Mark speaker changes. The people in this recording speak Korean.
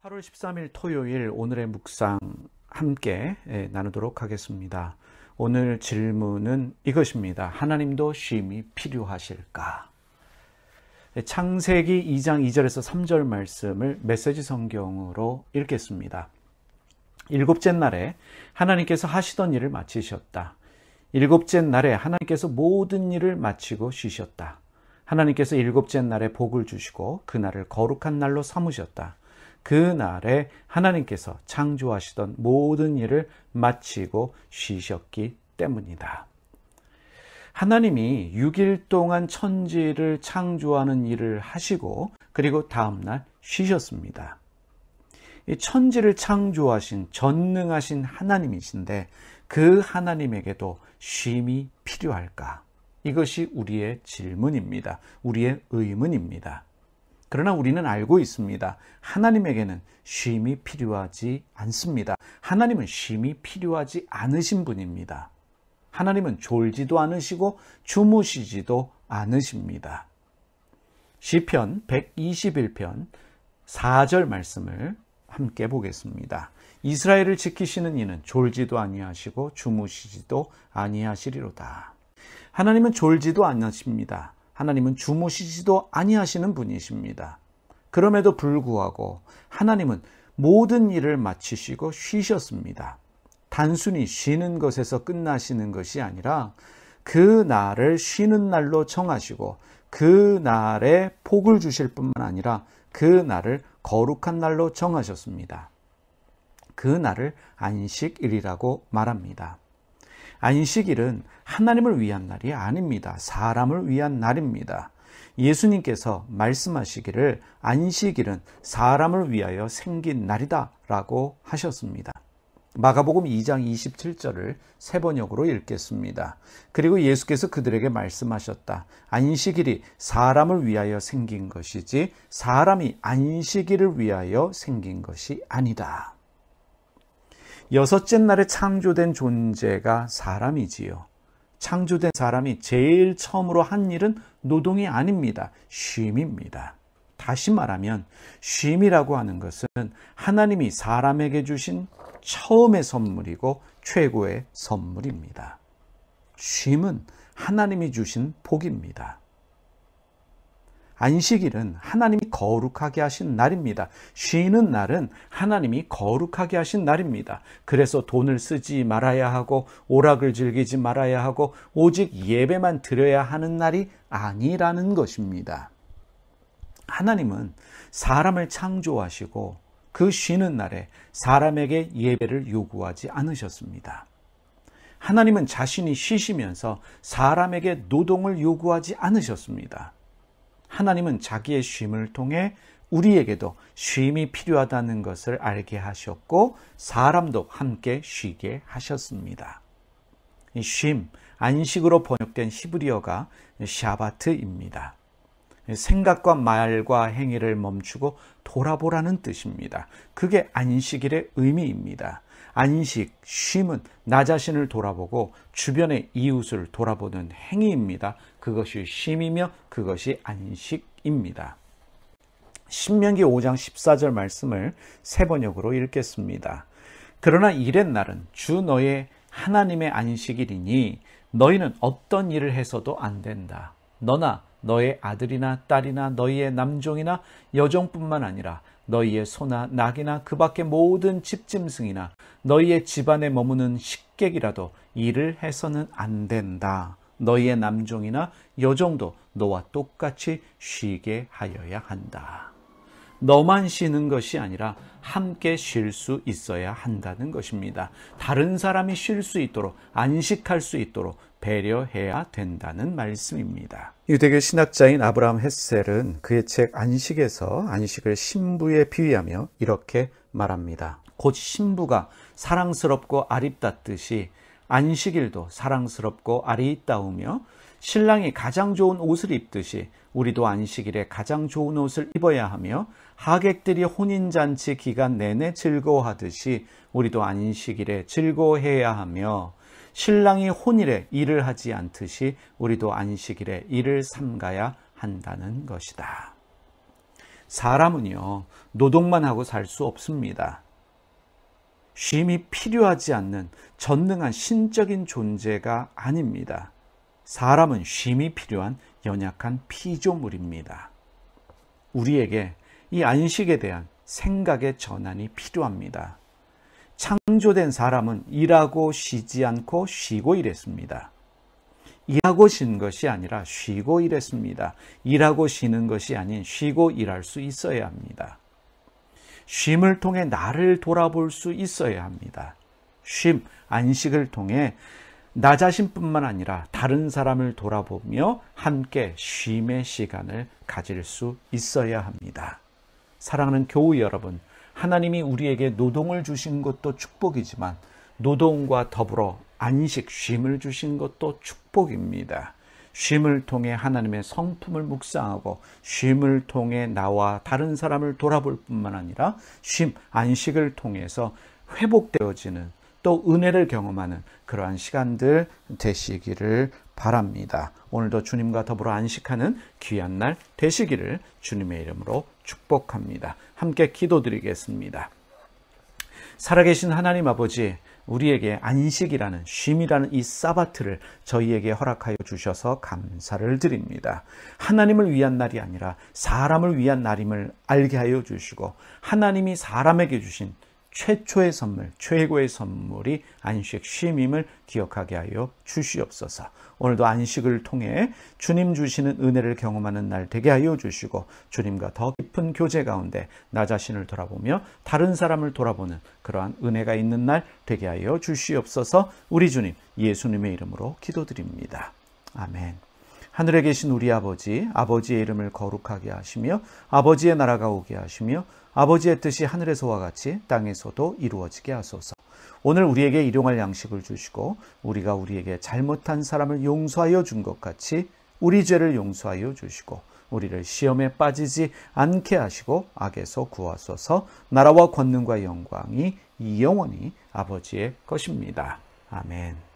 Speaker 1: 8월 13일 토요일 오늘의 묵상 함께 나누도록 하겠습니다. 오늘 질문은 이것입니다. 하나님도 쉼이 필요하실까? 창세기 2장 2절에서 3절 말씀을 메시지 성경으로 읽겠습니다. 일곱째 날에 하나님께서 하시던 일을 마치셨다. 일곱째 날에 하나님께서 모든 일을 마치고 쉬셨다. 하나님께서 일곱째 날에 복을 주시고 그날을 거룩한 날로 삼으셨다. 그 날에 하나님께서 창조하시던 모든 일을 마치고 쉬셨기 때문이다. 하나님이 6일 동안 천지를 창조하는 일을 하시고 그리고 다음 날 쉬셨습니다. 이 천지를 창조하신 전능하신 하나님이신데 그 하나님에게도 쉼이 필요할까? 이것이 우리의 질문입니다. 우리의 의문입니다. 그러나 우리는 알고 있습니다. 하나님에게는 쉼이 필요하지 않습니다. 하나님은 쉼이 필요하지 않으신 분입니다. 하나님은 졸지도 않으시고 주무시지도 않으십니다. 시편 121편 4절 말씀을 함께 보겠습니다. 이스라엘을 지키시는 이는 졸지도 아니하시고 주무시지도 아니하시리로다. 하나님은 졸지도 않으십니다. 하나님은 주무시지도 아니하시는 분이십니다. 그럼에도 불구하고 하나님은 모든 일을 마치시고 쉬셨습니다. 단순히 쉬는 것에서 끝나시는 것이 아니라 그 날을 쉬는 날로 정하시고 그 날에 복을 주실 뿐만 아니라 그 날을 거룩한 날로 정하셨습니다. 그 날을 안식일이라고 말합니다. 안식일은 하나님을 위한 날이 아닙니다. 사람을 위한 날입니다. 예수님께서 말씀하시기를 안식일은 사람을 위하여 생긴 날이다 라고 하셨습니다. 마가복음 2장 27절을 세 번역으로 읽겠습니다. 그리고 예수께서 그들에게 말씀하셨다. 안식일이 사람을 위하여 생긴 것이지 사람이 안식일을 위하여 생긴 것이 아니다. 여섯째 날에 창조된 존재가 사람이지요. 창조된 사람이 제일 처음으로 한 일은 노동이 아닙니다. 쉼입니다. 다시 말하면 쉼이라고 하는 것은 하나님이 사람에게 주신 처음의 선물이고 최고의 선물입니다. 쉼은 하나님이 주신 복입니다. 안식일은 하나님이 거룩하게 하신 날입니다. 쉬는 날은 하나님이 거룩하게 하신 날입니다. 그래서 돈을 쓰지 말아야 하고 오락을 즐기지 말아야 하고 오직 예배만 드려야 하는 날이 아니라는 것입니다. 하나님은 사람을 창조하시고 그 쉬는 날에 사람에게 예배를 요구하지 않으셨습니다. 하나님은 자신이 쉬시면서 사람에게 노동을 요구하지 않으셨습니다. 하나님은 자기의 쉼을 통해 우리에게도 쉼이 필요하다는 것을 알게 하셨고 사람도 함께 쉬게 하셨습니다. 이 쉼, 안식으로 번역된 히브리어가 샤바트입니다. 생각과 말과 행위를 멈추고 돌아보라는 뜻입니다. 그게 안식일의 의미입니다. 안식, 쉼은 나 자신을 돌아보고 주변의 이웃을 돌아보는 행위입니다. 그것이 쉼이며 그것이 안식입니다. 신명기 5장 14절 말씀을 세 번역으로 읽겠습니다. 그러나 일의 날은 주 너의 하나님의 안식일이니 너희는 어떤 일을 해서도 안 된다. 너나 너의 아들이나 딸이나 너희의 남종이나 여종뿐만 아니라 너희의 소나 낙이나 그 밖의 모든 집짐승이나 너희의 집안에 머무는 식객이라도 일을 해서는 안 된다. 너희의 남종이나 여종도 너와 똑같이 쉬게 하여야 한다. 너만 쉬는 것이 아니라 함께 쉴 수 있어야 한다는 것입니다. 다른 사람이 쉴 수 있도록 안식할 수 있도록 배려해야 된다는 말씀입니다. 유대교 신학자인 아브라함 햇셀은 그의 책 안식에서 안식을 신부에 비유하며 이렇게 말합니다. 곧 신부가 사랑스럽고 아립답듯이 안식일도 사랑스럽고 아리따우며 신랑이 가장 좋은 옷을 입듯이 우리도 안식일에 가장 좋은 옷을 입어야 하며 하객들이 혼인잔치 기간 내내 즐거워하듯이 우리도 안식일에 즐거워해야 하며 신랑이 혼일에 일을 하지 않듯이 우리도 안식일에 일을 삼가야 한다는 것이다. 사람은요, 노동만 하고 살 수 없습니다. 쉼이 필요하지 않는 전능한 신적인 존재가 아닙니다. 사람은 쉼이 필요한 연약한 피조물입니다. 우리에게 이 안식에 대한 생각의 전환이 필요합니다. 창조된 사람은 일하고 쉬지 않고 쉬고 일했습니다. 일하고 쉬는 것이 아니라 쉬고 일했습니다. 일하고 쉬는 것이 아닌 쉬고 일할 수 있어야 합니다. 쉼을 통해 나를 돌아볼 수 있어야 합니다. 쉼, 안식을 통해 나 자신뿐만 아니라 다른 사람을 돌아보며 함께 쉼의 시간을 가질 수 있어야 합니다. 사랑하는 교우 여러분, 하나님이 우리에게 노동을 주신 것도 축복이지만 노동과 더불어 안식, 쉼을 주신 것도 축복입니다. 쉼을 통해 하나님의 성품을 묵상하고 쉼을 통해 나와 다른 사람을 돌아볼 뿐만 아니라 쉼, 안식을 통해서 회복되어지는 또 은혜를 경험하는 그러한 시간들 되시기를 바랍니다. 오늘도 주님과 더불어 안식하는 귀한 날 되시기를 주님의 이름으로 축복합니다. 함께 기도드리겠습니다. 살아계신 하나님 아버지, 우리에게 안식이라는 쉼이라는 이 사바트를 저희에게 허락하여 주셔서 감사를 드립니다. 하나님을 위한 날이 아니라 사람을 위한 날임을 알게 하여 주시고 하나님이 사람에게 주신 최초의 선물, 최고의 선물이 안식, 쉼임을 기억하게 하여 주시옵소서. 오늘도 안식을 통해 주님 주시는 은혜를 경험하는 날 되게 하여 주시고 주님과 더 깊은 교제 가운데 나 자신을 돌아보며 다른 사람을 돌아보는 그러한 은혜가 있는 날 되게 하여 주시옵소서. 우리 주님 예수님의 이름으로 기도드립니다. 아멘. 하늘에 계신 우리 아버지, 아버지의 이름을 거룩하게 하시며 아버지의 나라가 오게 하시며 아버지의 뜻이 하늘에서와 같이 땅에서도 이루어지게 하소서. 오늘 우리에게 일용할 양식을 주시고 우리가 우리에게 잘못한 사람을 용서하여 준 것 같이 우리 죄를 용서하여 주시고 우리를 시험에 빠지지 않게 하시고 악에서 구하소서. 나라와 권능과 영광이 영원히 아버지의 것입니다. 아멘.